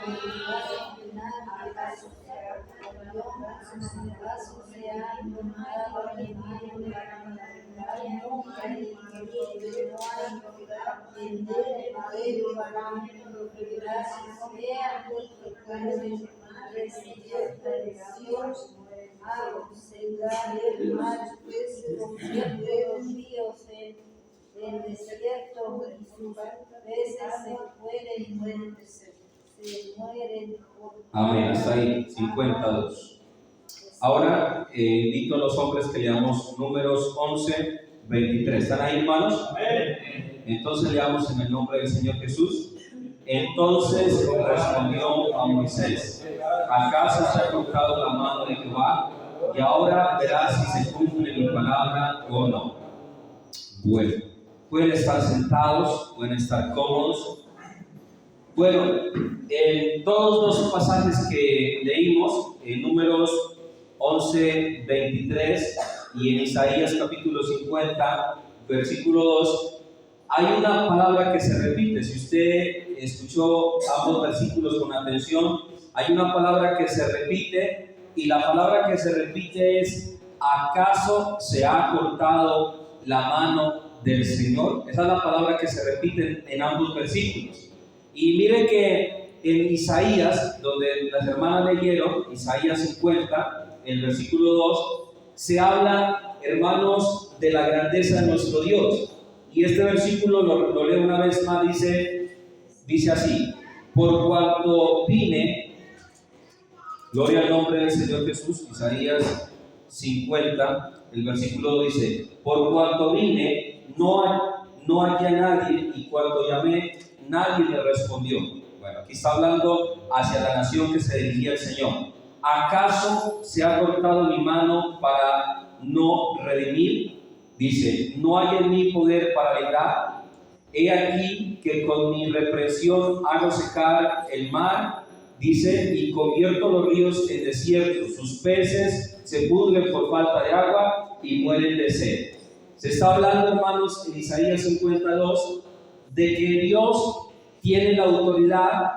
El desierto y sus peces se mueren. Amén, hasta ahí, 52. Ahora invito a los hombres que leamos Números 11, 23. ¿Están ahí, hermanos? Amén. Entonces leamos en el nombre del Señor Jesús. Entonces respondió a Moisés: ¿acaso se ha tocado la mano de Jehová? Y ahora verás si se cumple mi palabra o no. Bueno, pueden estar sentados, pueden estar cómodos. Bueno, en todos los pasajes que leímos, en Números 11, 23 y en Isaías capítulo 50, versículo 2, hay una palabra que se repite. Si usted escuchó ambos versículos con atención, hay una palabra que se repite, y la palabra que se repite es: ¿acaso se ha cortado la mano del Señor? Esa es la palabra que se repite en ambos versículos. Y mire que en Isaías, donde las hermanas leyeron, Isaías 50, el versículo 2, se habla, hermanos, de la grandeza de nuestro Dios. Y este versículo lo leo una vez más, dice así: por cuanto vine, gloria al nombre del Señor Jesús. Isaías 50, el versículo 2 dice: por cuanto vine, no hallé a nadie, y cuando llamé, nadie me respondió. Bueno, aquí está hablando hacia la nación que se dirigía el Señor. ¿Acaso se ha cortado mi mano para no redimir? Dice: ¿no hay en mí poder para librar? He aquí que con mi represión hago secar el mar, dice, y convierto los ríos en desiertos. Sus peces se pudren por falta de agua y mueren de sed. Se está hablando, hermanos, en Isaías 52, de que Dios tiene la autoridad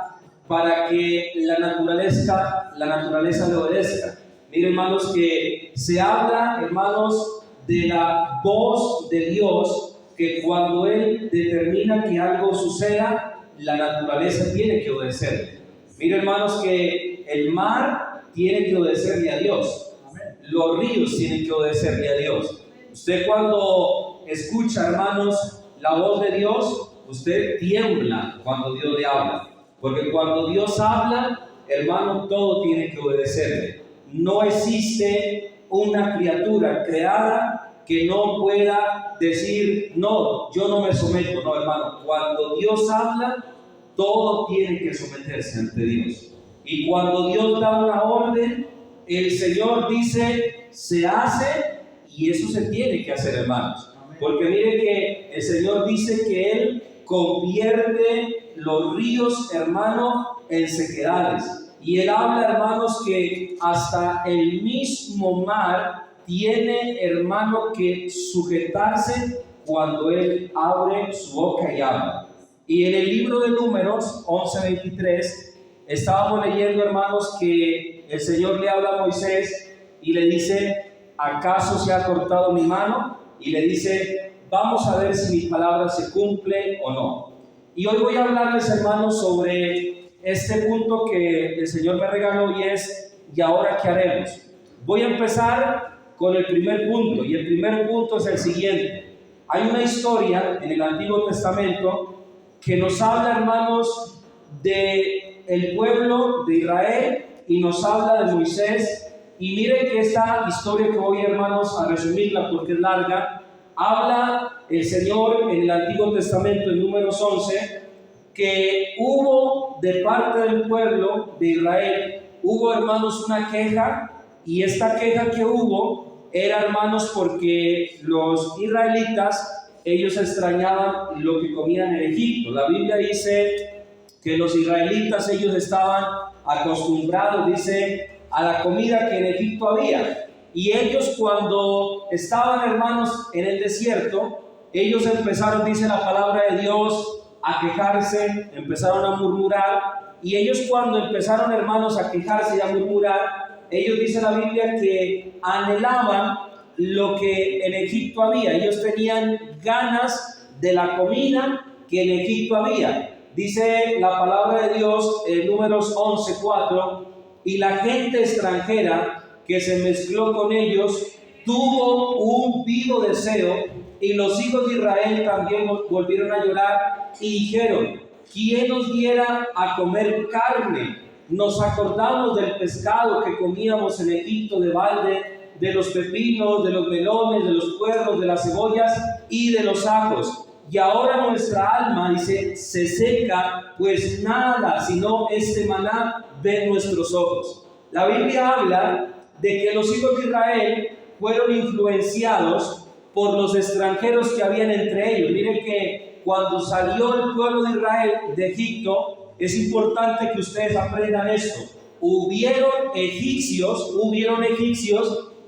para que la naturaleza le obedezca. Miren, hermanos, que se habla, hermanos, de la voz de Dios, que cuando Él determina que algo suceda, la naturaleza tiene que obedecerle. Miren, hermanos, que el mar tiene que obedecerle a Dios. Los ríos tienen que obedecerle a Dios. Usted, cuando escucha, hermanos, la voz de Dios, usted tiembla cuando Dios le habla, porque cuando Dios habla, hermano, todo tiene que obedecerle. No existe una criatura creada que no pueda decir: no, yo no me someto. No, hermano, cuando Dios habla, todo tiene que someterse ante Dios. Y cuando Dios da una orden, el Señor dice: se hace, y eso se tiene que hacer, hermanos. Porque mire que el Señor dice que Él convierte los ríos, hermano, en sequedades. Y Él habla, hermanos, que hasta el mismo mar tiene, hermano, que sujetarse cuando Él abre su boca y habla. Y en el libro de Números 11:23 estábamos leyendo, hermanos, que el Señor le habla a Moisés y le dice: ¿acaso se ha cortado mi mano? Y le dice: vamos a ver si mi palabra se cumple o no. Y hoy voy a hablarles, hermanos, sobre este punto que el Señor me regaló, y es: ¿y ahora qué haremos? Voy a empezar con el primer punto, y el primer punto es el siguiente. Hay una historia en el Antiguo Testamento que nos habla, hermanos, del pueblo de Israel, y nos habla de Moisés. Y miren que esta historia, que voy, hermanos, a resumirla porque es larga, habla el Señor en el Antiguo Testamento, en Números 11, que hubo de parte del pueblo de Israel, hubo, hermanos, una queja. Y esta queja que hubo era, hermanos, porque los israelitas, ellos extrañaban lo que comían en Egipto. La Biblia dice que los israelitas, ellos estaban acostumbrados, dice, a la comida que en Egipto había. Y ellos, cuando estaban, hermanos, en el desierto, ellos empezaron, dice la palabra de Dios, a quejarse, empezaron a murmurar, Y ellos cuando empezaron, hermanos, a quejarse y a murmurar, ellos dice la Biblia que anhelaban lo que en Egipto había. Ellos tenían ganas de la comida que en Egipto había. Dice la palabra de Dios en Números 11:4, y la gente extranjera que se mezcló con ellos tuvo un vivo deseo, y los hijos de Israel también volvieron a llorar y dijeron: ¿quién nos diera a comer carne? Nos acordamos del pescado que comíamos en Egipto de balde, de los pepinos, de los melones, de los puerros, de las cebollas y de los ajos. Y ahora nuestra alma, dice, se seca, pues nada sino este maná de nuestros ojos. La Biblia habla de que los hijos de Israel fueron influenciados por los extranjeros que habían entre ellos. Miren que cuando salió el pueblo de Israel de Egipto, es importante que ustedes aprendan esto. Hubieron egipcios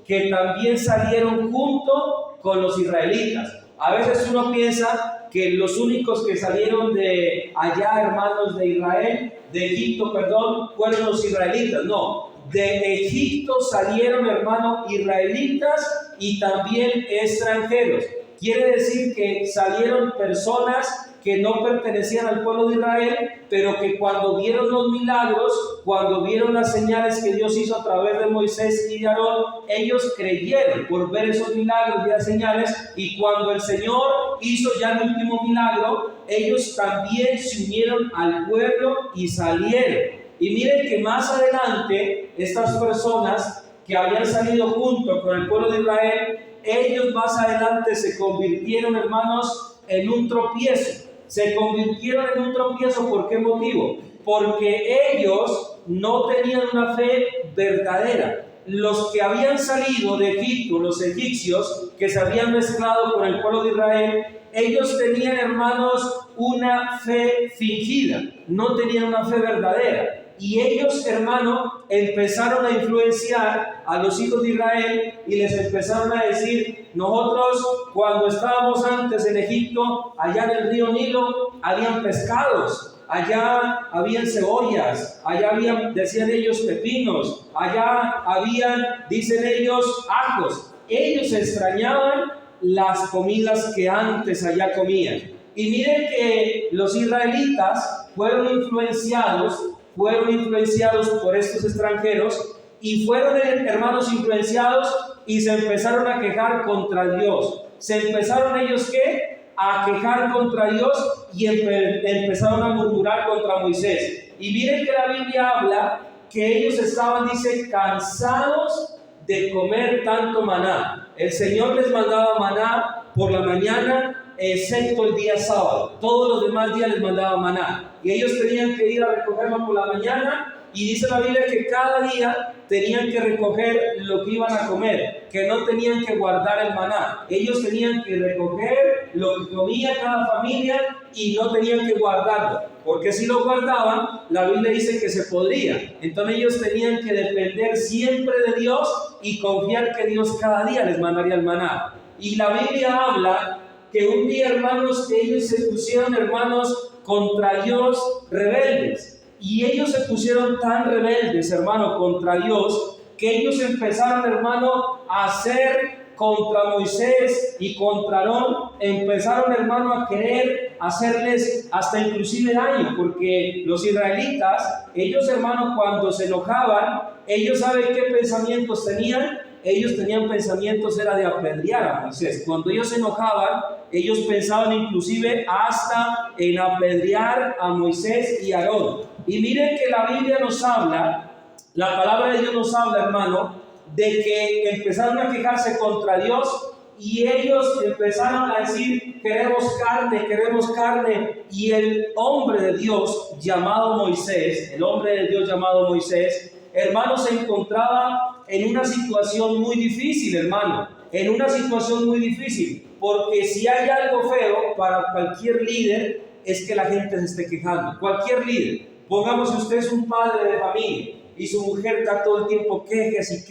que también salieron junto con los israelitas. A veces uno piensa que los únicos que salieron de allá, hermanos de Israel, de Egipto, perdón, fueron los israelitas. No, de Egipto salieron, hermanos, israelitas y también extranjeros. Quiere decir que salieron personas que no pertenecían al pueblo de Israel, pero que cuando vieron los milagros, cuando vieron las señales que Dios hizo a través de Moisés y de Aarón, ellos creyeron por ver esos milagros y las señales, y cuando el Señor hizo ya el último milagro, ellos también se unieron al pueblo y salieron. Y miren que más adelante, estas personas que habían salido junto con el pueblo de Israel, ellos más adelante se convirtieron, hermanos, en un tropiezo. Se convirtieron en un tropiezo, ¿por qué motivo? Porque ellos no tenían una fe verdadera. Los que habían salido de Egipto, los egipcios, que se habían mezclado con el pueblo de Israel, ellos tenían, hermanos, una fe fingida, no tenían una fe verdadera. Y ellos, hermano, empezaron a influenciar a los hijos de Israel y les empezaron a decir: nosotros cuando estábamos antes en Egipto, allá en el río Nilo, habían pescados, allá habían cebollas, allá habían, decían ellos, pepinos, allá habían, dicen ellos, ajos. Ellos extrañaban las comidas que antes allá comían. Y miren que los israelitas fueron influenciados por estos extranjeros, y fueron, hermanos, influenciados y se empezaron a quejar contra Dios. Se empezaron ellos, ¿qué? A quejar contra Dios y empezaron a murmurar contra Moisés. Y miren que la Biblia habla que ellos estaban, dice, cansados de comer tanto maná. El Señor les mandaba maná por la mañana, excepto el día sábado. Todos los demás días les mandaba maná, y ellos tenían que ir a recogerlo por la mañana. Y dice la Biblia que cada día tenían que recoger lo que iban a comer, que no tenían que guardar el maná. Ellos tenían que recoger lo que comía cada familia y no tenían que guardarlo, porque si lo guardaban, la Biblia dice que se podría. Entonces ellos tenían que depender siempre de Dios y confiar que Dios cada día les mandaría el maná. Y la Biblia habla que un día, hermanos, que ellos se pusieron, hermanos, contra Dios rebeldes. Y ellos se pusieron tan rebeldes, hermano, contra Dios, que ellos empezaron, hermano, a hacer contra Moisés y contra Aarón. Empezaron, hermano, a querer hacerles hasta inclusive daño, porque los israelitas, ellos, hermano, cuando se enojaban, ellos, ¿saben qué pensamientos tenían? Ellos tenían pensamientos, era de apedrear a Moisés. Cuando ellos se enojaban, ellos pensaban inclusive hasta en apedrear a Moisés y a Aarón. Y miren que la Biblia nos habla, la palabra de Dios nos habla, hermano, de que empezaron a quejarse contra Dios, y ellos empezaron a decir: queremos carne. Y el hombre de Dios llamado Moisés, hermano, se encontraba en una situación muy difícil, hermano, porque si hay algo feo para cualquier líder, es que la gente se esté quejando. Cualquier líder, pongamos que usted es un padre de familia y su mujer está todo el tiempo quéjese,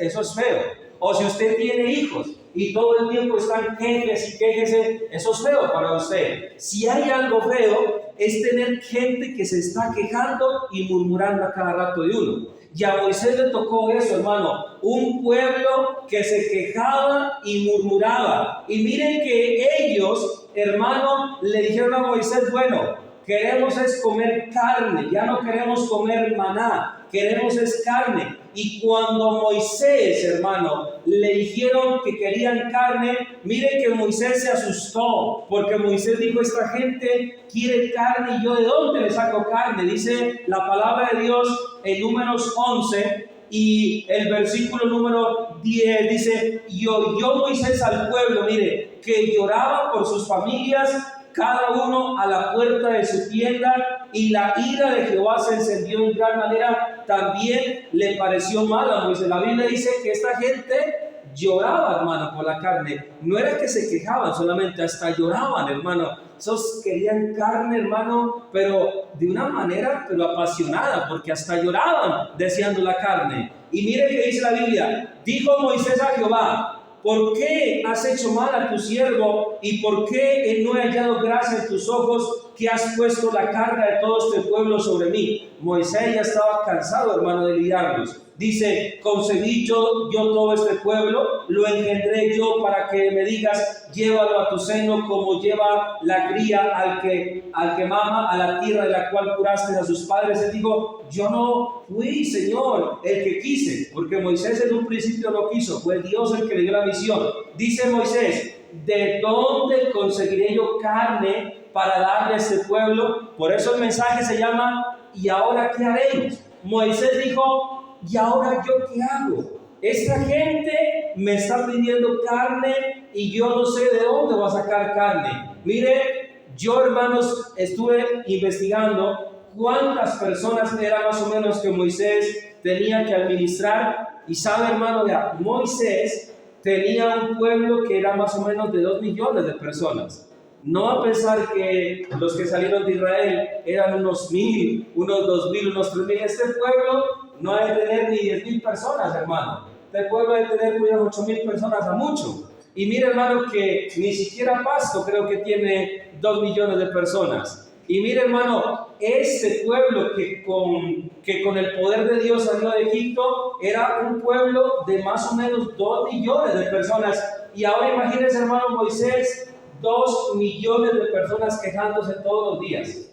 eso es feo. O si usted tiene hijos y todo el tiempo están quéjese, eso es feo para usted. Si hay algo feo, es tener gente que se está quejando y murmurando a cada rato de uno. Y a Moisés le tocó eso, hermano, un pueblo que se quejaba y murmuraba. Y miren que ellos, hermano, le dijeron a Moisés, bueno, queremos es comer carne, ya no queremos comer maná, queremos es carne. Y cuando Moisés, hermano, le dijeron que querían carne, miren que Moisés se asustó, porque Moisés dijo, esta gente quiere carne, y yo ¿de dónde le saco carne? Dice la palabra de Dios en Números 11 y el versículo número 10, dice, y oyó Moisés al pueblo, mire, que lloraba por sus familias, cada uno a la puerta de su tienda, y la ira de Jehová se encendió en gran manera. También le pareció mal a Moisés. La Biblia dice que esta gente lloraba, hermano, por la carne. No era que se quejaban solamente, hasta lloraban, hermano. Esos querían carne, hermano, pero de una manera pero apasionada, porque hasta lloraban deseando la carne. Y mire que dice la Biblia, dijo Moisés a Jehová, ¿por qué has hecho mal a tu siervo? ¿Y por qué no he hallado gracia en tus ojos, que has puesto la carga de todo este pueblo sobre mí? Moisés ya estaba cansado, hermano, de lidiarlos. Dice, concebí yo todo este pueblo, lo engendré yo para que me digas, llévalo a tu seno como lleva la cría al que mama, a la tierra de la cual juraste a sus padres. Él dijo, yo no fui, Señor, el que quise, porque Moisés en un principio no quiso, fue Dios el que le dio la visión. Dice Moisés, ¿de dónde conseguiré yo carne para darle a este pueblo? Por eso el mensaje se llama, ¿y ahora qué haremos? Moisés dijo, ¿y ahora yo qué hago? Esta gente me está pidiendo carne y yo no sé de dónde va a sacar carne. Mire, yo, hermanos, estuve investigando cuántas personas era más o menos que Moisés tenía que administrar. Y sabe, hermano, ya, Moisés tenía un pueblo que era más o menos de 2 millones de personas. No a pensar que los que salieron de Israel eran unos 1,000, unos 2,000, unos 3,000. Este pueblo no ha de tener ni 10,000 personas, hermano. Este pueblo ha de tener unas 8,000 personas a mucho. Y mire, hermano, que ni siquiera Pasto creo que tiene 2 millones de personas. Y mire, hermano, este pueblo que con el poder de Dios salió de Egipto era un pueblo de más o menos 2 millones de personas. Y ahora imagínense, hermano, Moisés, 2 millones de personas quejándose todos los días.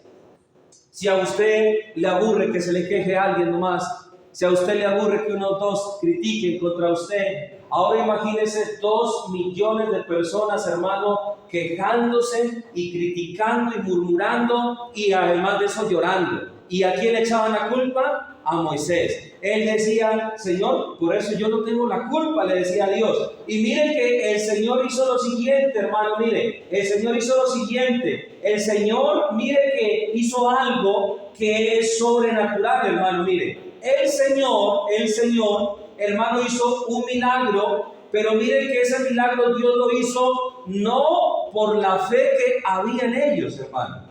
Si a usted le aburre que se le queje a alguien nomás, si a usted le aburre que unos 2 critiquen contra usted, ahora imagínese 2 millones de personas, hermano, quejándose y criticando y murmurando, y además de eso llorando. ¿Y a quién le echaban la culpa? A Moisés. Él decía, Señor, por eso yo no tengo la culpa, le decía a Dios. Y miren que el Señor hizo lo siguiente, hermano, mire, el Señor hizo lo siguiente. El Señor, mire que hizo algo que es sobrenatural, hermano, mire. El Señor, hermano, hizo un milagro, pero miren que ese milagro Dios lo hizo no por la fe que había en ellos, hermano.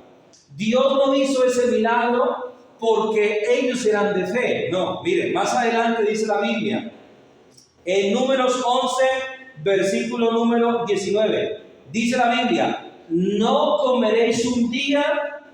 Dios no hizo ese milagro porque ellos eran de fe. No, miren, más adelante dice la Biblia, en Números 11, versículo número 19, dice la Biblia, no comeréis un día,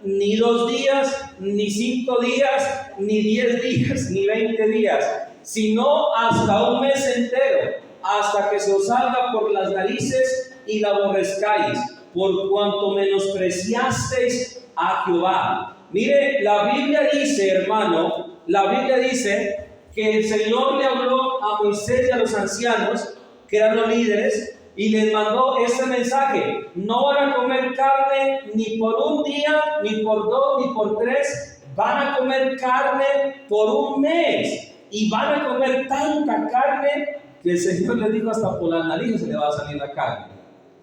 ni 2 días, ni 5 días, ni 10 días, ni 20 días, sino hasta un mes entero, hasta que se os salga por las narices y la aborrezcáis, por cuanto menospreciasteis a Jehová. Mire, la Biblia dice, hermano, la Biblia dice que el Señor le habló a Moisés y a los ancianos, que eran los líderes, y les mandó este mensaje: no van a comer carne ni por un día, ni por 2, ni por 3, van a comer carne por un mes, y van a comer tanta carne que el Señor les dijo hasta por las narices se le va a salir la carne.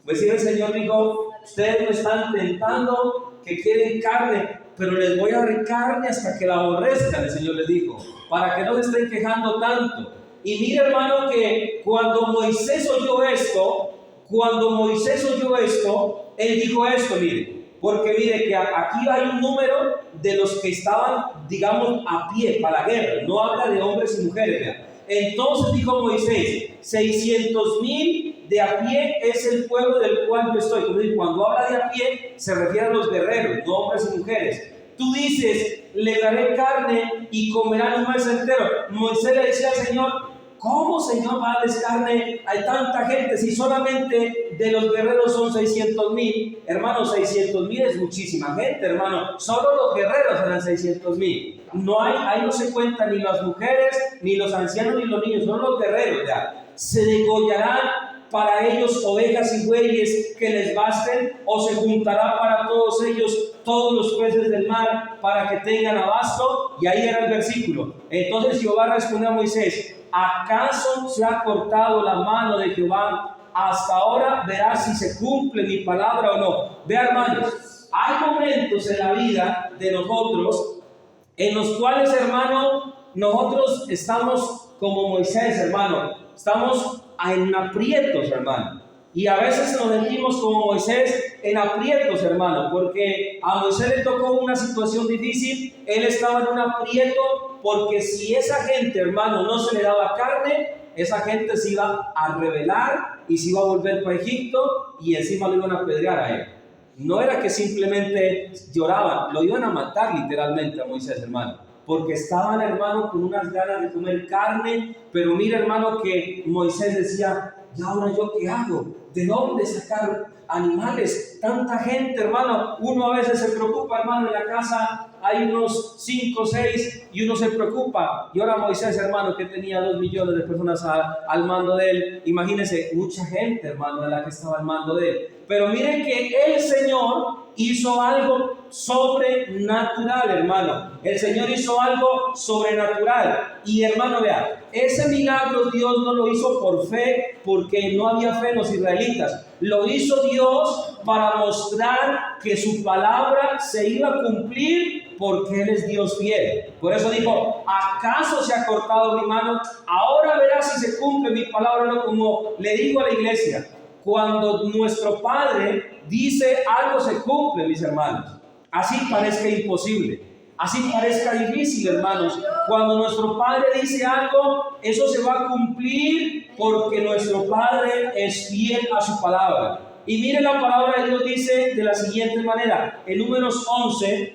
Pues sí, el Señor dijo, ustedes me están tentando que quieren carne, pero les voy a dar carne hasta que la aborrezcan, el Señor les dijo, para que no se estén quejando tanto. Y mire, hermano, que cuando Moisés oyó esto, él dijo esto, mire, porque mire que aquí hay un número de los que estaban, digamos, a pie para la guerra, no habla de hombres y mujeres, ¿verdad? Entonces dijo Moisés, 600,000 de a pie es el pueblo del cual yo estoy. Cuando habla de a pie, se refiere a los guerreros, no hombres y mujeres. Tú dices, le daré carne y comerán un mes entero. Moisés le decía al Señor, ¿cómo, Señor, va a darles carne? Hay tanta gente, si solamente de los guerreros son 600,000. Hermano, 600,000 es muchísima gente, hermano. Solo los guerreros eran 600,000. Ahí no se cuentan ni las mujeres, ni los ancianos, ni los niños, son los guerreros ya. Se degollarán para ellos ovejas y bueyes que les basten, o se juntará para todos ellos todos los peces del mar para que tengan abasto. Y ahí era el versículo. Entonces Jehová respondió a Moisés, ¿acaso se ha cortado la mano de Jehová? Hasta ahora verás si se cumple mi palabra o no. Vea, hermanos, hay momentos en la vida de nosotros en los cuales, hermano, nosotros estamos como Moisés, hermano, estamos en aprietos, hermano. Y a veces nos sentimos como Moisés en aprietos, hermano, porque a Moisés le tocó una situación difícil. Él estaba en un aprieto porque si esa gente, hermano, no se le daba carne, esa gente se iba a rebelar y se iba a volver para Egipto y encima lo iban a apedrear a él. No era que simplemente lloraban, lo iban a matar literalmente a Moisés, hermano, porque estaban, hermano, con unas ganas de comer carne. Pero mira, hermano, que Moisés decía, ¿y ahora yo qué hago? ¿De dónde sacar animales? Tanta gente, hermano. Uno a veces se preocupa, hermano, en la casa hay unos 5 o 6 y uno se preocupa. Y ahora Moisés, hermano, que tenía 2 millones de personas al mando de él, imagínense, mucha gente, hermano, de la que estaba al mando de él. Pero miren que el Señor hizo algo sobrenatural, hermano. El Señor hizo algo sobrenatural. Y, hermano, vea, ese milagro Dios no lo hizo por fe, porque no había fe en los israelitas. Lo hizo Dios para mostrar que su palabra se iba a cumplir, porque Él es Dios fiel. Por eso dijo, ¿acaso se ha cortado mi mano? Ahora verás si se cumple mi palabra, no, como le digo a la iglesia. Cuando nuestro Padre dice algo, se cumple, mis hermanos. Así parezca imposible, así parezca difícil, hermanos. Cuando nuestro Padre dice algo, eso se va a cumplir, porque nuestro Padre es fiel a su palabra. Y mire, la palabra de Dios dice de la siguiente manera, en Números 11,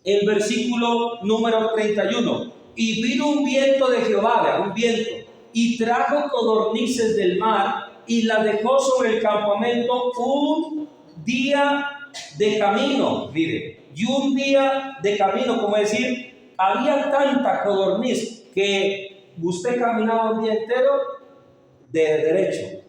el versículo número 31. Y vino un viento de Jehová, un viento, y trajo codornices del mar, y la dejó sobre el campamento un día de camino, mire, y un día de camino, como decir, había tanta codorniz que usted caminaba un día entero de derecho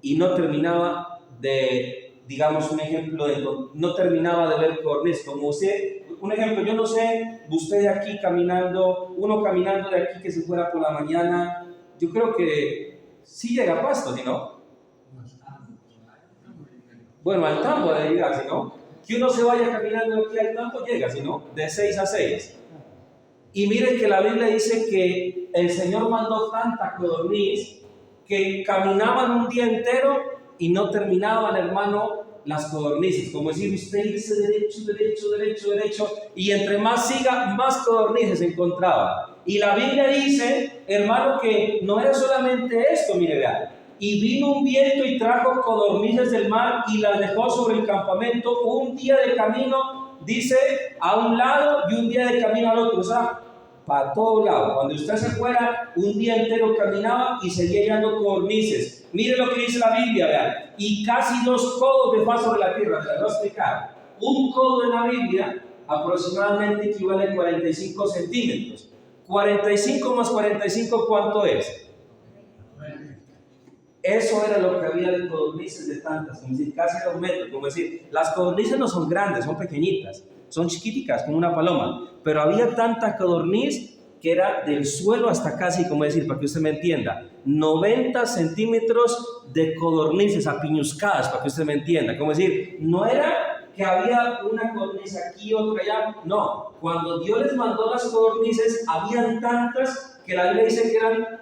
y no terminaba de, digamos, un ejemplo, no terminaba de ver codorniz, como usted, un ejemplo, yo no sé, usted de aquí caminando, uno caminando de aquí que se fuera por la mañana, yo creo que sí llega a Pasto, ¿sí, no? Bueno, al campo de llegar, ¿sí, no? Que uno se vaya caminando aquí al campo, llega, ¿sí, no? De 6 a 6. Y miren que la Biblia dice que el Señor mandó tanta codorniz que caminaban un día entero y no terminaban, hermano, las codornices. Como decir, usted irse derecho, y entre más siga, más codornices encontraba. Y la Biblia dice, hermano, que no era solamente esto, mire, vean. Y vino un viento y trajo codornices del mar y las dejó sobre el campamento un día de camino, dice, a un lado, y un día de camino al otro. O sea, para todo lado. Cuando usted se fuera, un día entero caminaba y seguía hallando codornices. Mire lo que dice la Biblia, vean. Y casi 2 codos de faz sobre la tierra. Se lo voy a explicar. Un codo en la Biblia aproximadamente equivale a 45 centímetros. 45 más 45, ¿cuánto es? Eso era lo que había de codornices de tantas, como decir, casi 2 metros. Como decir, las codornices no son grandes, son pequeñitas, son chiquiticas, como una paloma. Pero había tanta codorniz que era del suelo hasta casi, como decir, para que usted me entienda, 90 centímetros de codornices apiñuscadas, para que usted me entienda. Como decir, no era que había una codorniz aquí, otra allá. No, cuando Dios les mandó las codornices, habían tantas que la Biblia dice que eran,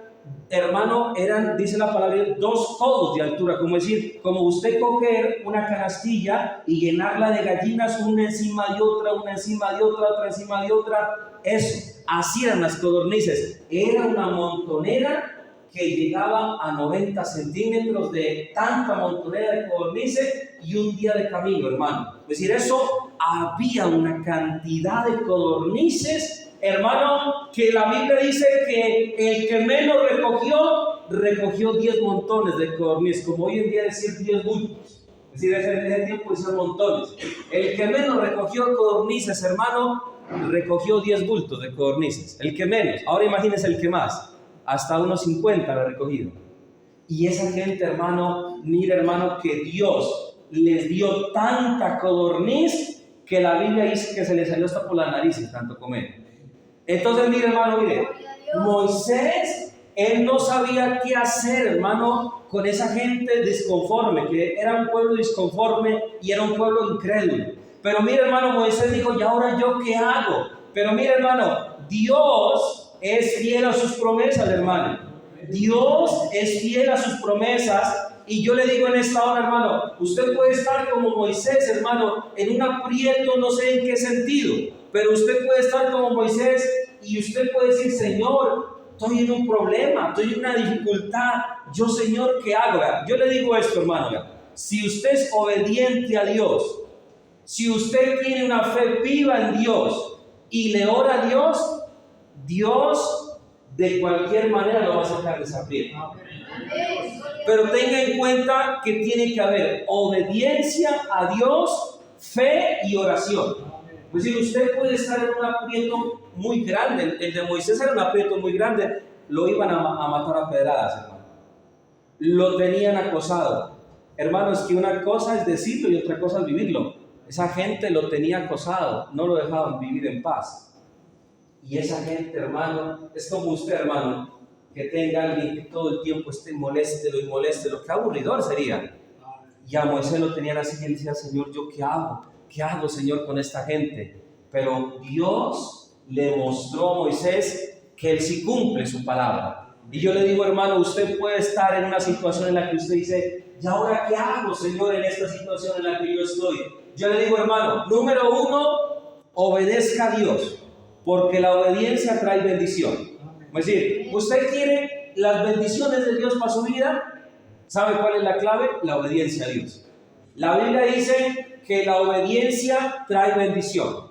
hermano, dice la palabra, 2 codos de altura, como decir, como usted coger una canastilla y llenarla de gallinas, una encima de otra, una encima de otra, otra encima de otra. Eso, así eran las codornices. Era una montonera que llegaba a 90 centímetros de tanta montonera de codornices y un día de camino, hermano. Es decir, eso había una cantidad de codornices, hermano, que la Biblia dice que el que menos recogió 10 montones de codornices, como hoy en día decir 10 bultos. Es decir, en ese tiempo decían montones. El que menos recogió codornices, hermano, recogió 10 bultos de codornices. El que menos. Ahora imagínense el que más. Hasta unos 50 lo ha recogido. Y esa gente, hermano, mira, hermano, que Dios les dio tanta codorniz que la Biblia dice que se les salió hasta por las narices tanto comer. Entonces, mire, hermano, mire, Moisés, él no sabía qué hacer, hermano, con esa gente disconforme, que era un pueblo disconforme y era un pueblo incrédulo. Pero mire, hermano, Moisés dijo, ¿y ahora yo qué hago? Pero mire, hermano, Dios es fiel a sus promesas, hermano. Dios es fiel a sus promesas. Y yo le digo en esta hora, hermano, usted puede estar como Moisés, hermano, en un aprieto, no sé en qué sentido, pero usted puede estar como Moisés y usted puede decir, Señor, estoy en un problema, estoy en una dificultad, yo, Señor, ¿qué hago? Yo le digo esto, hermano, si usted es obediente a Dios, si usted tiene una fe viva en Dios y le ora a Dios, Dios de cualquier manera lo va a sacar de esa aprieto. Pero tenga en cuenta que tiene que haber obediencia a Dios, fe y oración. Es decir, usted puede estar en un aprieto muy grande. El de Moisés era un aprieto muy grande. Lo iban a matar a pedradas, hermano. Lo tenían acosado. Hermano, es que una cosa es decirlo y otra cosa es vivirlo. Esa gente lo tenía acosado, no lo dejaban vivir en paz. Y esa gente, hermano, es como usted, hermano, que tenga alguien que todo el tiempo esté moléstelo y moléstelo. Qué aburridor sería. Y a Moisés lo tenían así y él decía, Señor, ¿yo qué hago? ¿Qué hago, Señor, con esta gente? Pero Dios le mostró a Moisés que él sí cumple su palabra. Y yo le digo, hermano, usted puede estar en una situación en la que usted dice, ¿y ahora qué hago, Señor, en esta situación en la que yo estoy? Yo le digo, hermano, número 1, obedezca a Dios, porque la obediencia trae bendición. Es decir, usted quiere las bendiciones de Dios para su vida, ¿sabe cuál es la clave? La obediencia a Dios. La Biblia dice que la obediencia trae bendición.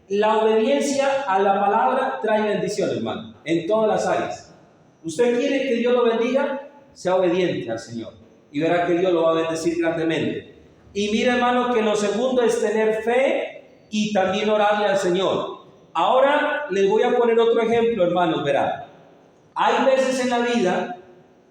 La obediencia a la palabra trae bendición, hermano, en todas las áreas. ¿Usted quiere que Dios lo bendiga? Sea obediente al Señor y verá que Dios lo va a bendecir grandemente. Y mire, hermano, que lo segundo es tener fe y también orarle al Señor. Ahora les voy a poner otro ejemplo, hermanos, verán. Hay veces en la vida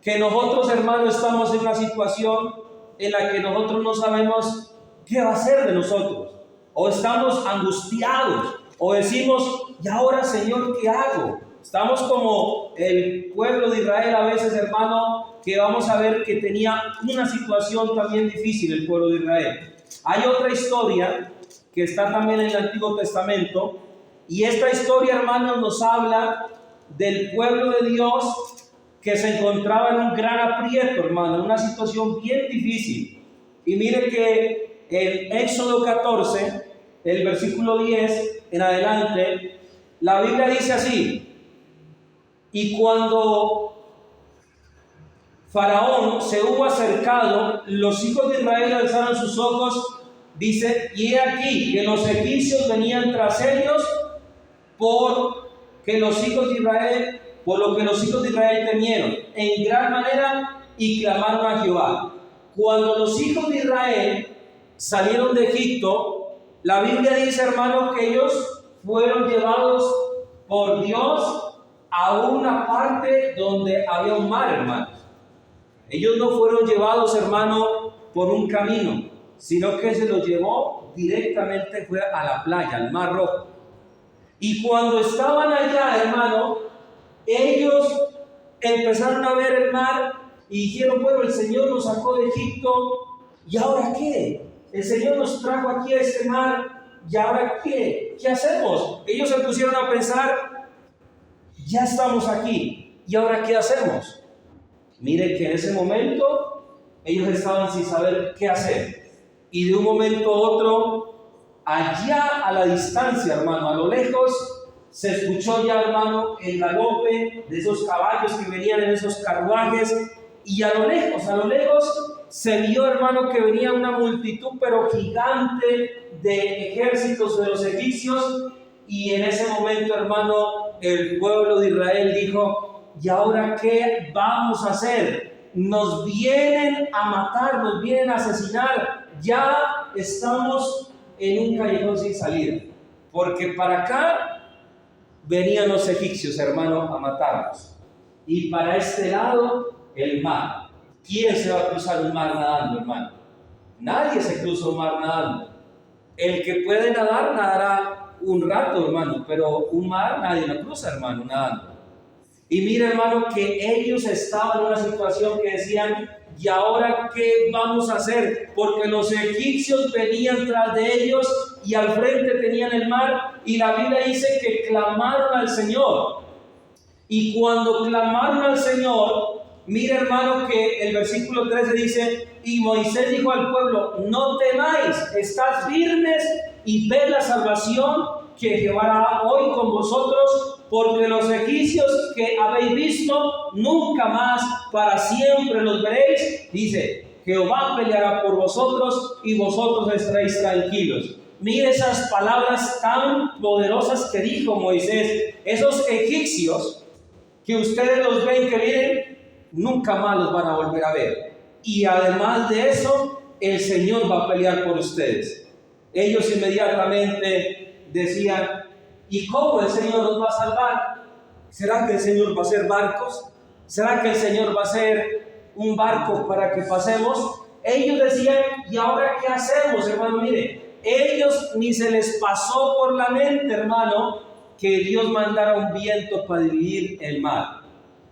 que nosotros, hermanos, estamos en una situación en la que nosotros no sabemos qué va a ser de nosotros. O estamos angustiados, o decimos, ¿y ahora, Señor, qué hago? Estamos como el pueblo de Israel a veces, hermano, que vamos a ver que tenía una situación también difícil el pueblo de Israel. Hay otra historia que está también en el Antiguo Testamento, y esta historia, hermanos, nos habla del pueblo de Dios que se encontraba en un gran aprieto, hermano, en una situación bien difícil. Y mire que en Éxodo 14, el versículo 10 en adelante, la Biblia dice así: y cuando Faraón se hubo acercado, los hijos de Israel alzaron sus ojos, dice, y he aquí que los egipcios venían tras ellos por lo que los hijos de Israel temieron en gran manera y clamaron a Jehová. Cuando los hijos de Israel salieron de Egipto, la Biblia dice, hermano, que ellos fueron llevados por Dios a una parte donde había un mar, hermanos. Ellos no fueron llevados, hermano, por un camino, sino que se los llevó directamente fue a la playa, al Mar Rojo. Y cuando estaban allá, hermano, ellos empezaron a ver el mar y dijeron, bueno, el Señor nos sacó de Egipto, ¿y ahora qué? El Señor nos trajo aquí a este mar, ¿y ahora qué? ¿Qué hacemos? Ellos se pusieron a pensar, ya estamos aquí, ¿y ahora qué hacemos? Mire que en ese momento ellos estaban sin saber qué hacer. Y de un momento a otro, allá a la distancia, hermano, a lo lejos, se escuchó ya, hermano, el galope de esos caballos que venían en esos carruajes, y a lo lejos, se vio, hermano, que venía una multitud, pero gigante, de ejércitos de los egipcios, y en ese momento, hermano, el pueblo de Israel dijo: ¿y ahora qué vamos a hacer? Nos vienen a matar, nos vienen a asesinar, ya estamos en un callejón sin salida, porque para acá venían los egipcios, hermano, a matarnos, y para este lado el mar. ¿Quién se va a cruzar un mar nadando, hermano? Nadie se cruza un mar nadando. El que puede nadar, nadará un rato, hermano, pero un mar nadie lo cruza, hermano, nadando. Y mira, hermano, que ellos estaban en una situación que decían: ¿y ahora qué vamos a hacer? Porque los egipcios venían tras de ellos y al frente tenían el mar, y la Biblia dice que clamaron al Señor. Y cuando clamaron al Señor, mira, hermano, que el versículo 13 dice: y Moisés dijo al pueblo: no temáis, estad firmes y ved la salvación que Jehová hará hoy con vosotros, porque los egipcios que habéis visto, nunca más para siempre los veréis. Dice: Jehová peleará por vosotros y vosotros estaréis tranquilos. Mire esas palabras tan poderosas que dijo Moisés. Esos egipcios que ustedes los ven que vienen, nunca más los van a volver a ver. Y además de eso, el Señor va a pelear por ustedes. Ellos inmediatamente decían: ¿y cómo el Señor nos va a salvar? ¿Será que el Señor va a hacer barcos? ¿Será que el Señor va a hacer un barco para que pasemos? Ellos decían: ¿y ahora qué hacemos, hermano? Mire, ellos ni se les pasó por la mente, hermano, que Dios mandara un viento para dividir el mar.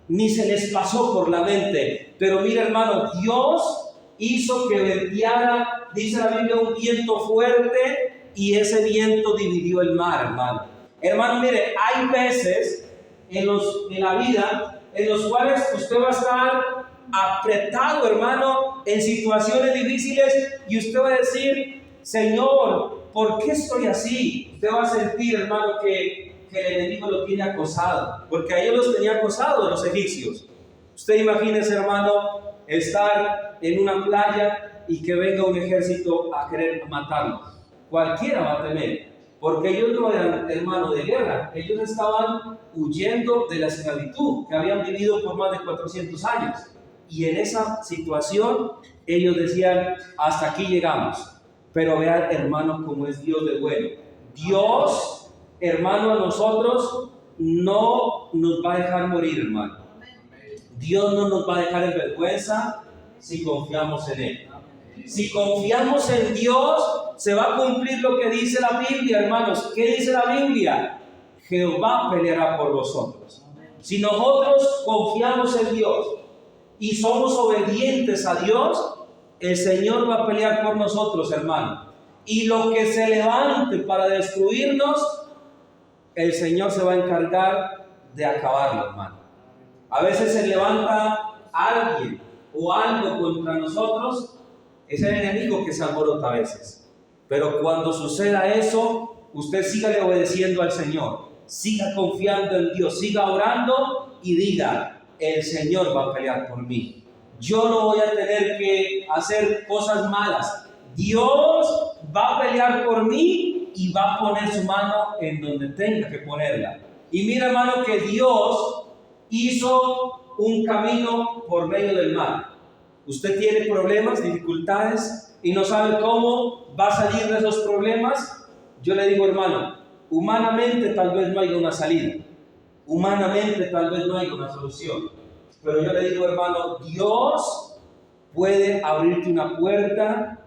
Ni se les pasó por la mente. Pero mira, hermano, Dios hizo que venteara, dice la Biblia, un viento fuerte, y ese viento dividió el mar, hermano. Hermano, mire, hay veces en la vida en los cuales usted va a estar apretado, hermano, en situaciones difíciles, y usted va a decir: Señor, ¿por qué estoy así? Usted va a sentir, hermano, que el enemigo lo tiene acosado, porque a ellos los tenía acosados los egipcios. Usted imagínese, hermano, estar en una playa y que venga un ejército a querer matarlos. Cualquiera va a temer, porque ellos no eran, hermano, de guerra. Ellos estaban huyendo de la esclavitud que habían vivido por más de 400 años. Y en esa situación ellos decían: hasta aquí llegamos. Pero vean, hermano, cómo es Dios de bueno. Dios, hermano, a nosotros no nos va a dejar morir, hermano. Dios no nos va a dejar en vergüenza si confiamos en Él. Si confiamos en Dios, se va a cumplir lo que dice la Biblia, hermanos. ¿Qué dice la Biblia? Jehová peleará por vosotros. Si nosotros confiamos en Dios y somos obedientes a Dios, el Señor va a pelear por nosotros, hermano. Y lo que se levante para destruirnos, el Señor se va a encargar de acabarlo, hermano. A veces se levanta alguien o algo contra nosotros, es el enemigo que se alborota a veces. Pero cuando suceda eso, usted siga obedeciendo al Señor, siga confiando en Dios, siga orando y diga: el Señor va a pelear por mí. Yo no voy a tener que hacer cosas malas. Dios va a pelear por mí y va a poner su mano en donde tenga que ponerla. Y mira, hermano, que Dios hizo un camino por medio del mar. Usted tiene problemas, dificultades y no sabe cómo va a salir de esos problemas. Yo le digo, hermano, humanamente tal vez no haya una salida. Humanamente tal vez no haya una solución. Pero yo le digo, hermano, Dios puede abrirte una puerta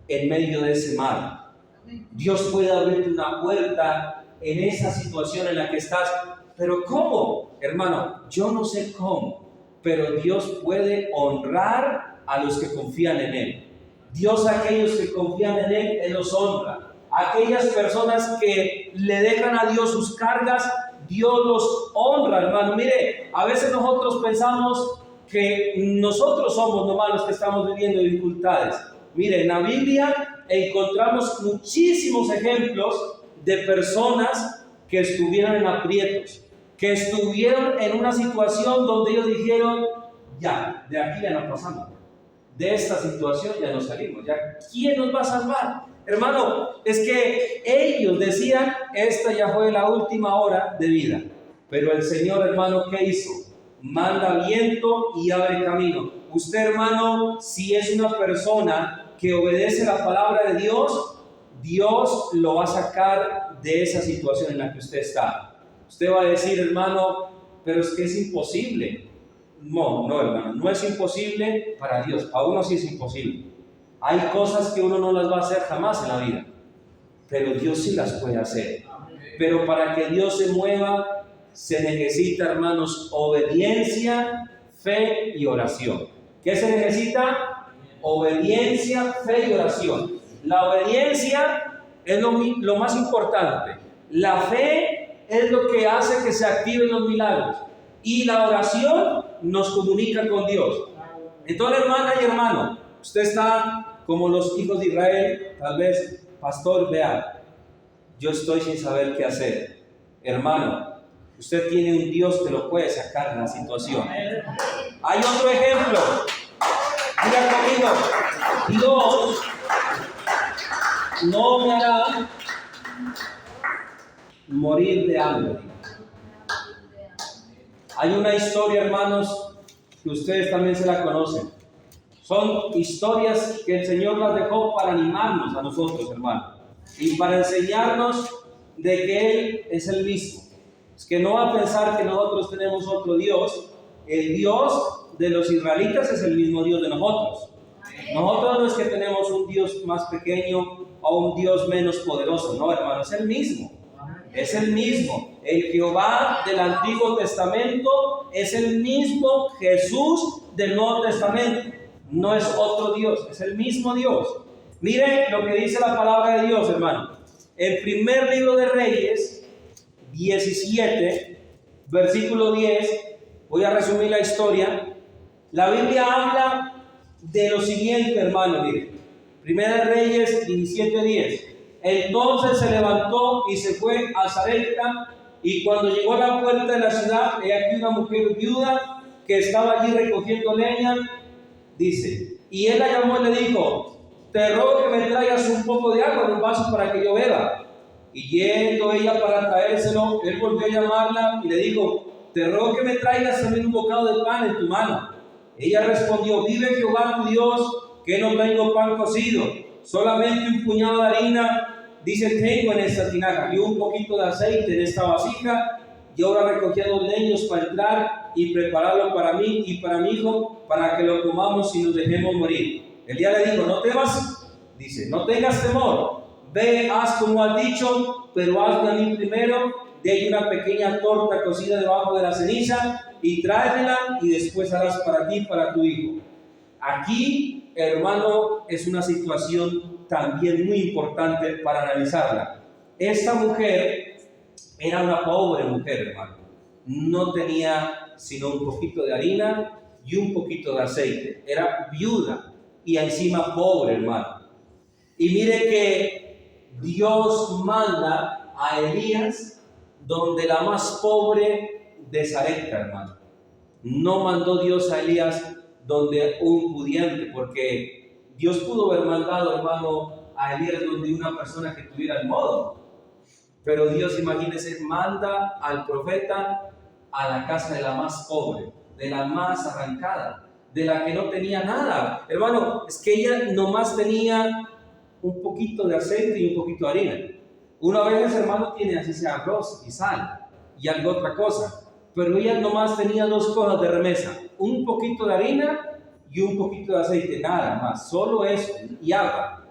en medio de ese mar. Dios puede abrirte una puerta en esa situación en la que estás. Pero ¿cómo? Hermano, yo no sé cómo, pero Dios puede honrar a los que confían en Él. Dios a aquellos que confían en Él, Él los honra. Aquellas personas que le dejan a Dios sus cargas, Dios los honra, hermano. Mire, a veces nosotros pensamos que nosotros somos nomás los que estamos viviendo dificultades. Mire, en la Biblia encontramos muchísimos ejemplos de personas que estuvieron en aprietos, que estuvieron en una situación donde ellos dijeron, ya, de aquí ya no pasamos, de esta situación ya no salimos, ya, ¿quién nos va a salvar? Hermano, es que ellos decían, esta ya fue la última hora de vida, pero el Señor, hermano, ¿qué hizo? Manda viento y abre camino. Usted, hermano, si es una persona que obedece la palabra de Dios, Dios lo va a sacar de esa situación en la que usted está. Usted va a decir, hermano, pero es que es imposible. No, hermano, no es imposible para Dios. Para uno sí es imposible. Hay cosas que uno no las va a hacer jamás en la vida, pero Dios sí las puede hacer. Pero para que Dios se mueva, se necesita, hermanos, obediencia, fe y oración. ¿Qué se necesita? Obediencia, fe y oración. La obediencia es lo más importante. La fe es lo que hace que se activen los milagros. Y la oración nos comunica con Dios. Entonces, hermana y hermano, usted está como los hijos de Israel, tal vez, pastor, vea, yo estoy sin saber qué hacer. Hermano, usted tiene un Dios que lo puede sacar de la situación. Hay otro ejemplo. Diga conmigo, Dios no me hará morir de hambre. Hay una historia, hermanos, que ustedes también se la conocen. Son historias que el Señor las dejó para animarnos a nosotros, hermanos, y para enseñarnos de que Él es el mismo. Es que no va a pensar que nosotros tenemos otro Dios. El Dios de los israelitas es el mismo Dios de nosotros. Nosotros no es que tenemos un Dios más pequeño o un Dios menos poderoso, no, hermano, es el mismo. Es el mismo. El Jehová del Antiguo Testamento es el mismo Jesús del Nuevo Testamento. No es otro Dios, es el mismo Dios. Miren lo que dice la palabra de Dios, hermano. El primer libro de Reyes, 17, versículo 10, voy a resumir la historia. La Biblia habla de lo siguiente, hermano, miren. Primera de Reyes 17:10. Entonces se levantó y se fue a Sarepta, y cuando llegó a la puerta de la ciudad, he aquí una mujer viuda que estaba allí recogiendo leña, dice, y él la llamó y le dijo, te ruego que me traigas un poco de agua en un vaso para que yo beba. Y yendo ella para traérselo, él volvió a llamarla y le dijo, te ruego que me traigas también un bocado de pan en tu mano. Ella respondió, vive Jehová tu Dios, que no tengo pan cocido, solamente un puñado de harina, dice, tengo en esta tinaja, y un poquito de aceite en esta vasija, y ahora recogí 2 leños para entrar y prepararlo para mí y para mi hijo, para que lo comamos y nos dejemos morir. Elías le dijo, no temas, dice, no tengas temor, ve, haz como has dicho, pero hazme a mí primero, de ahí una pequeña torta cocida debajo de la ceniza, y tráemela, y después harás para ti y para tu hijo. Aquí, hermano, es una situación también muy importante para analizarla. Esta mujer era una pobre mujer, hermano. No tenía sino un poquito de harina y un poquito de aceite. Era viuda y encima pobre, hermano. Y mire que Dios manda a Elías donde la más pobre de Sarepta, hermano. No mandó Dios a Elías donde un pudiente, porque Dios pudo haber mandado, hermano, a Elías donde una persona que tuviera el modo. Pero Dios, imagínese, manda al profeta a la casa de la más pobre, de la más arrancada, de la que no tenía nada. Hermano, es que ella nomás tenía un poquito de aceite y un poquito de harina. Uno a veces, hermano, tiene así sea arroz y sal y algo otra cosa. Pero ella nomás tenía 2 cosas de remesa, un poquito de harina y un poquito de aceite, nada más, solo eso y agua.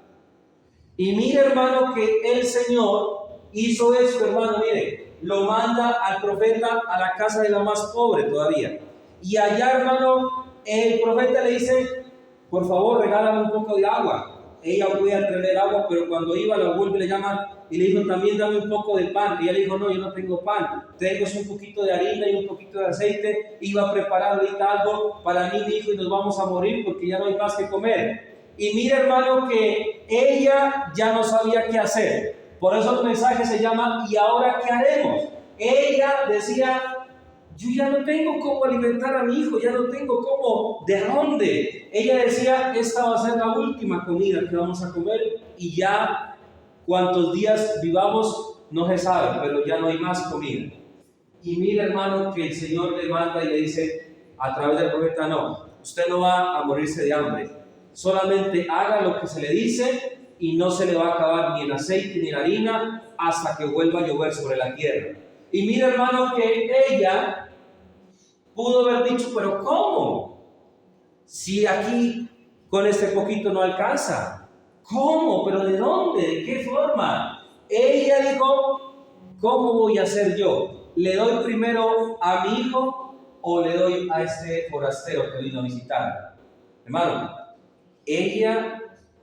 Y mire, hermano, que el Señor hizo esto, hermano, mire, lo manda al profeta a la casa de la más pobre todavía. Y allá, hermano, el profeta le dice, por favor, regálame un poco de agua. Ella voy a traer agua, pero cuando iba la vuelve le llaman y le dijo, también dame un poco de pan. Y ella le dijo, no, yo no tengo pan, tengo un poquito de harina y un poquito de aceite. Iba a preparar ahorita algo para mí, mi hijo, y nos vamos a morir porque ya no hay más que comer. Y mira, hermano, que ella ya no sabía qué hacer, Por eso el mensaje se llama ¿y ahora qué haremos? Ella decía, yo ya no tengo cómo alimentar a mi hijo, ya no tengo cómo, ¿de dónde? Ella decía, esta va a ser la última comida que vamos a comer y ya cuántos días vivamos no se sabe, pero ya no hay más comida. Y mira, hermano, que el Señor le manda y le dice a través del profeta, no, usted no va a morirse de hambre, solamente haga lo que se le dice y no se le va a acabar ni el aceite ni la harina hasta que vuelva a llover sobre la tierra. Y mira, hermano, que ella pudo haber dicho, pero ¿cómo? Si aquí con este poquito no alcanza. ¿Cómo? ¿Pero de dónde? ¿De qué forma? Ella dijo, ¿cómo voy a hacer yo? ¿Le doy primero a mi hijo o le doy a este forastero que vino a visitar? Hermano, ella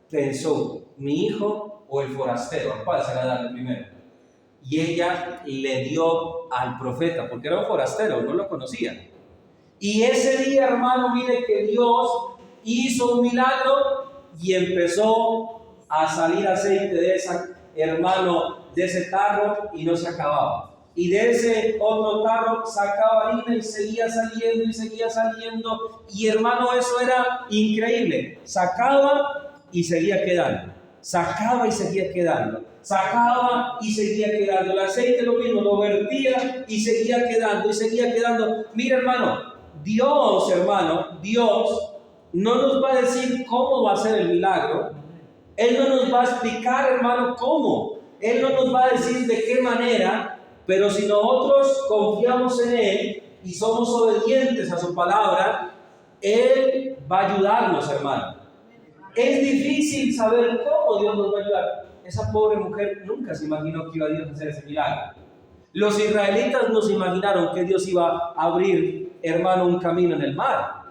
pensó, ¿mi hijo o el forastero? ¿A cuál se la da primero? Y ella le dio al profeta, porque era un forastero, no lo conocía. Y ese día, hermano, mire que Dios hizo un milagro y empezó a salir aceite de ese, hermano, de ese tarro y no se acababa. Y de ese otro tarro sacaba harina y seguía saliendo y seguía saliendo. Y hermano, eso era increíble. Sacaba y seguía quedando. Sacaba y seguía quedando. Sacaba y seguía quedando. El aceite lo mismo, lo vertía y seguía quedando y seguía quedando. Mira, hermano, Dios, hermano, Dios no nos va a decir cómo va a ser el milagro. Él no nos va a explicar, hermano, cómo. Él no nos va a decir de qué manera, pero si nosotros confiamos en Él y somos obedientes a su palabra, Él va a ayudarnos, hermano. Es difícil saber cómo Dios nos va a ayudar. Esa pobre mujer nunca se imaginó que iba a Dios a hacer ese milagro. Los israelitas no se imaginaron que Dios iba a abrir, hermano, un camino en el mar.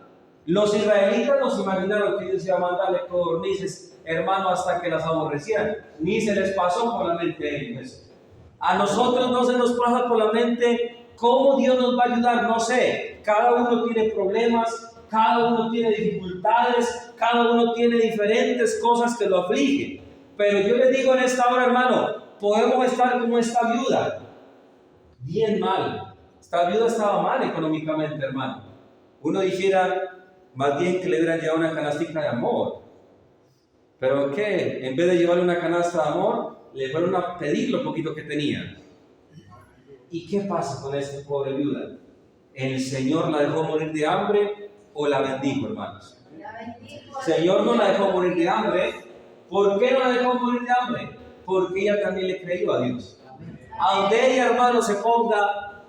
Los israelitas no se imaginaron que Dios iba a mandarle codornices, hermano, hasta que las aborrecieran. Ni se les pasó por la mente a ellos. A nosotros no se nos pasa por la mente cómo Dios nos va a ayudar, no sé. Cada uno tiene problemas, cada uno tiene dificultades, cada uno tiene diferentes cosas que lo afligen. Pero yo les digo en esta hora, hermano, podemos estar como esta viuda. Bien mal. Esta viuda estaba mal económicamente, hermano. Uno dijera, más bien que le hubieran llevado una canastica de amor. Pero ¿qué? En vez de llevarle una canasta de amor, le fueron a pedir lo poquito que tenía. ¿Y qué pasa con esta pobre viuda? ¿El Señor la dejó morir de hambre o la bendijo, hermanos? El Señor no la dejó morir de hambre. ¿Por qué no la dejó morir de hambre? Porque ella también le creyó a Dios. Aunque ella, hermano, se ponga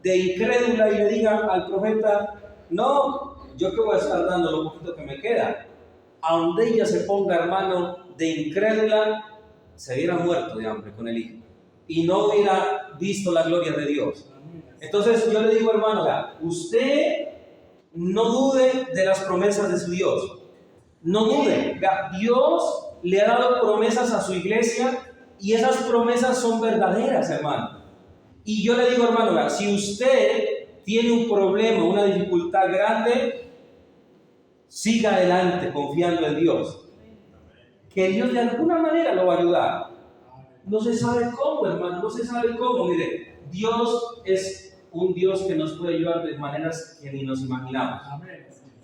de incrédula y le diga al profeta, no, yo que voy a estar dando lo poquito que me queda. Aunque ella se ponga, hermano, de incrédula, se hubiera muerto de hambre con el hijo y no hubiera visto la gloria de Dios. Entonces yo le digo, hermano, usted no dude de las promesas de su Dios. No dude. Dios le ha dado promesas a su iglesia y esas promesas son verdaderas, hermano. Y yo le digo, hermano, si usted tiene un problema, una dificultad grande, siga adelante confiando en Dios. Que Dios de alguna manera lo va a ayudar. No se sabe cómo, hermano, no se sabe cómo. Mire, Dios es un Dios que nos puede ayudar de maneras que ni nos imaginamos.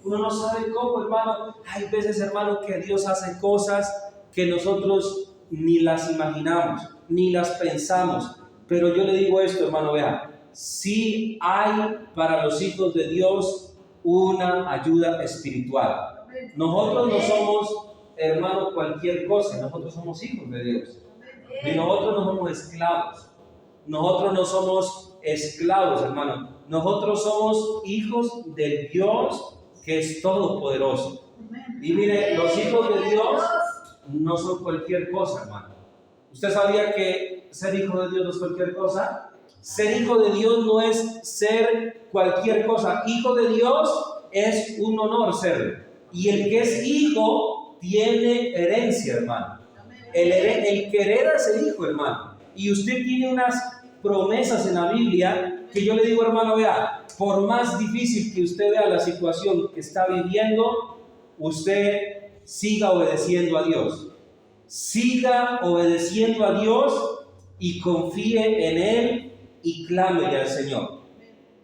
Uno no sabe cómo, hermano. Hay veces, hermano, que Dios hace cosas que nosotros ni las imaginamos, ni las pensamos. Pero yo le digo esto, hermano, vea, sí hay para los hijos de Dios una ayuda espiritual. Nosotros no somos, hermano, cualquier cosa. Nosotros somos hijos de Dios. Y nosotros no somos esclavos. Nosotros no somos esclavos, hermano. Nosotros somos hijos del Dios que es todopoderoso. Y mire, los hijos de Dios no son cualquier cosa, hermano. ¿Usted sabía que ser hijo de Dios no es cualquier cosa? Ser hijo de Dios no es ser cualquier cosa. Hijo de Dios es un honor serlo. Y el que es hijo tiene herencia, hermano. El que hereda es el hijo, hermano. Y usted tiene unas promesas en la Biblia que yo le digo, hermano, vea, por más difícil que usted vea la situación que está viviendo, usted siga obedeciendo a Dios. siga obedeciendo a Dios y confíe en Él y clámele al Señor,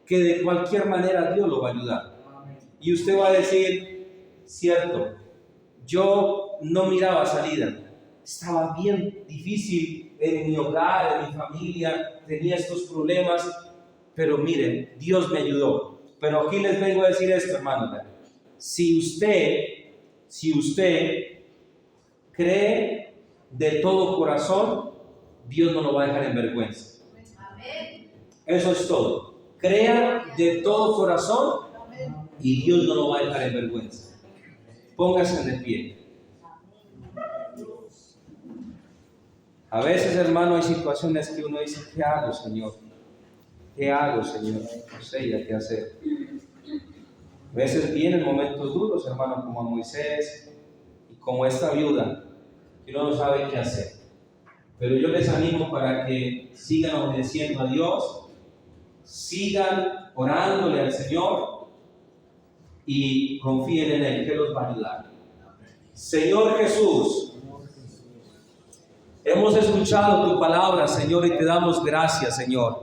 que de cualquier manera Dios lo va a ayudar. Y usted va a decir, cierto, yo no miraba salida, estaba bien difícil en mi hogar, en mi familia, tenía estos problemas, pero miren, Dios me ayudó. Pero aquí les vengo a decir esto, hermanos. Si usted cree de todo corazón, Dios no lo va a dejar en vergüenza. Eso es todo. Crea de todo corazón y Dios no lo va a dejar en vergüenza. Póngase de pie. A veces, hermano, hay situaciones que uno dice, ¿qué hago, Señor? ¿Qué hago, Señor? No sé ya qué hacer. A veces vienen momentos duros, hermano, como a Moisés y como esta viuda, que uno no sabe qué hacer. Pero yo les animo para que sigan obedeciendo a Dios, sigan orándole al Señor y confíen en Él, que los va a ayudar. Señor Jesús, hemos escuchado tu palabra, Señor, y te damos gracias, Señor.